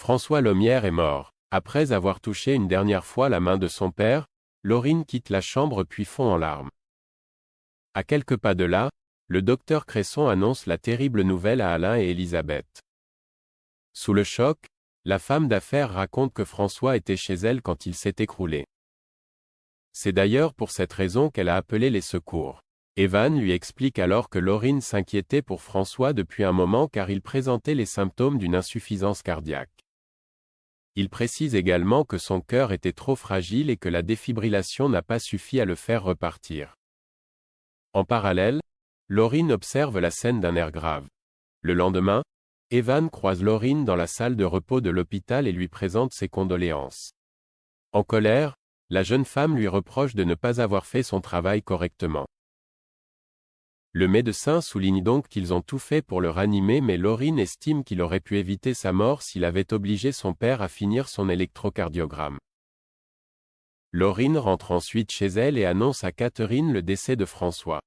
François Lomière est mort. Après avoir touché une dernière fois la main de son père, Laurine quitte la chambre puis fond en larmes. À quelques pas de là, le docteur Cresson annonce la terrible nouvelle à Alain et Elisabeth. Sous le choc, la femme d'affaires raconte que François était chez elle quand il s'est écroulé. C'est d'ailleurs pour cette raison qu'elle a appelé les secours. Evan lui explique alors que Laurine s'inquiétait pour François depuis un moment car il présentait les symptômes d'une insuffisance cardiaque. Il précise également que son cœur était trop fragile et que la défibrillation n'a pas suffi à le faire repartir. En parallèle, Laurine observe la scène d'un air grave. Le lendemain, Evan croise Laurine dans la salle de repos de l'hôpital et lui présente ses condoléances. En colère, la jeune femme lui reproche de ne pas avoir fait son travail correctement. Le médecin souligne donc qu'ils ont tout fait pour le ranimer mais Laurine estime qu'il aurait pu éviter sa mort s'il avait obligé son père à finir son électrocardiogramme. Laurine rentre ensuite chez elle et annonce à Catherine le décès de François.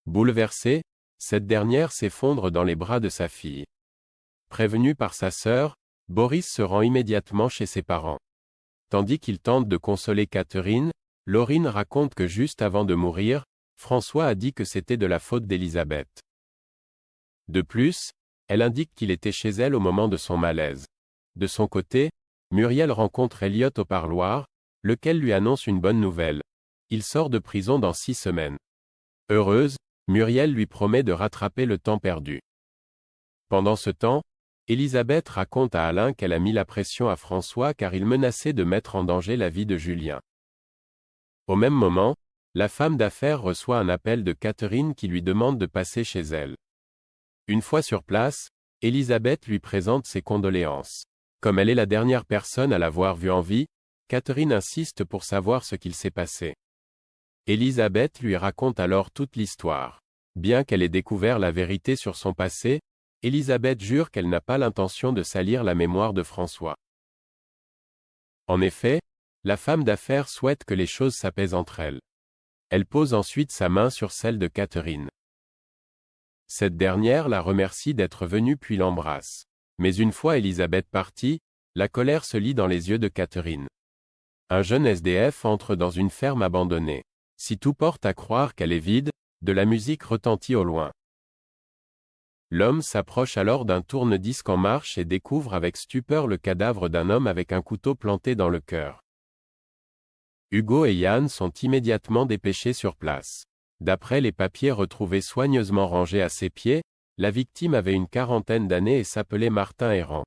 Bouleversée, cette dernière s'effondre dans les bras de sa fille. Prévenu par sa sœur, Boris se rend immédiatement chez ses parents. Tandis qu'il tente de consoler Catherine, Laurine raconte que juste avant de mourir, François a dit que c'était de la faute d'Elisabeth. De plus, elle indique qu'il était chez elle au moment de son malaise. De son côté, Muriel rencontre Elliot au parloir, lequel lui annonce une bonne nouvelle. Il sort de prison dans 6 semaines. Heureuse, Muriel lui promet de rattraper le temps perdu. Pendant ce temps, Elisabeth raconte à Alain qu'elle a mis la pression à François car il menaçait de mettre en danger la vie de Julien. Au même moment, la femme d'affaires reçoit un appel de Catherine qui lui demande de passer chez elle. Une fois sur place, Elisabeth lui présente ses condoléances. Comme elle est la dernière personne à l'avoir vu en vie, Catherine insiste pour savoir ce qu'il s'est passé. Elisabeth lui raconte alors toute l'histoire. Bien qu'elle ait découvert la vérité sur son passé, Elisabeth jure qu'elle n'a pas l'intention de salir la mémoire de François. En effet, la femme d'affaires souhaite que les choses s'apaisent entre elles. Elle pose ensuite sa main sur celle de Catherine. Cette dernière la remercie d'être venue puis l'embrasse. Mais une fois Elisabeth partie, la colère se lit dans les yeux de Catherine. Un jeune SDF entre dans une ferme abandonnée. Si tout porte à croire qu'elle est vide, de la musique retentit au loin. L'homme s'approche alors d'un tourne-disque en marche et découvre avec stupeur le cadavre d'un homme avec un couteau planté dans le cœur. Hugo et Yann sont immédiatement dépêchés sur place. D'après les papiers retrouvés soigneusement rangés à ses pieds, la victime avait une quarantaine d'années et s'appelait Martin Errand.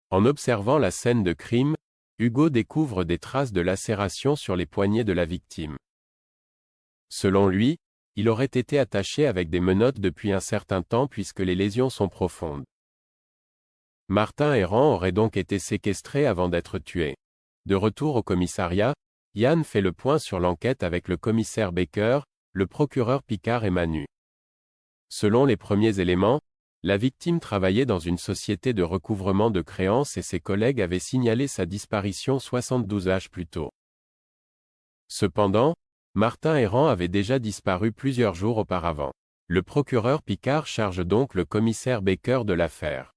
En observant la scène de crime, Hugo découvre des traces de lacération sur les poignets de la victime. Selon lui, il aurait été attaché avec des menottes depuis un certain temps puisque les lésions sont profondes. Martin Errand aurait donc été séquestré avant d'être tué. De retour au commissariat, Yann fait le point sur l'enquête avec le commissaire Baker, le procureur Picard et Manu. Selon les premiers éléments, la victime travaillait dans une société de recouvrement de créances et ses collègues avaient signalé sa disparition 72 heures plus tôt. Cependant, Martin Errand avait déjà disparu plusieurs jours auparavant. Le procureur Picard charge donc le commissaire Baker de l'affaire.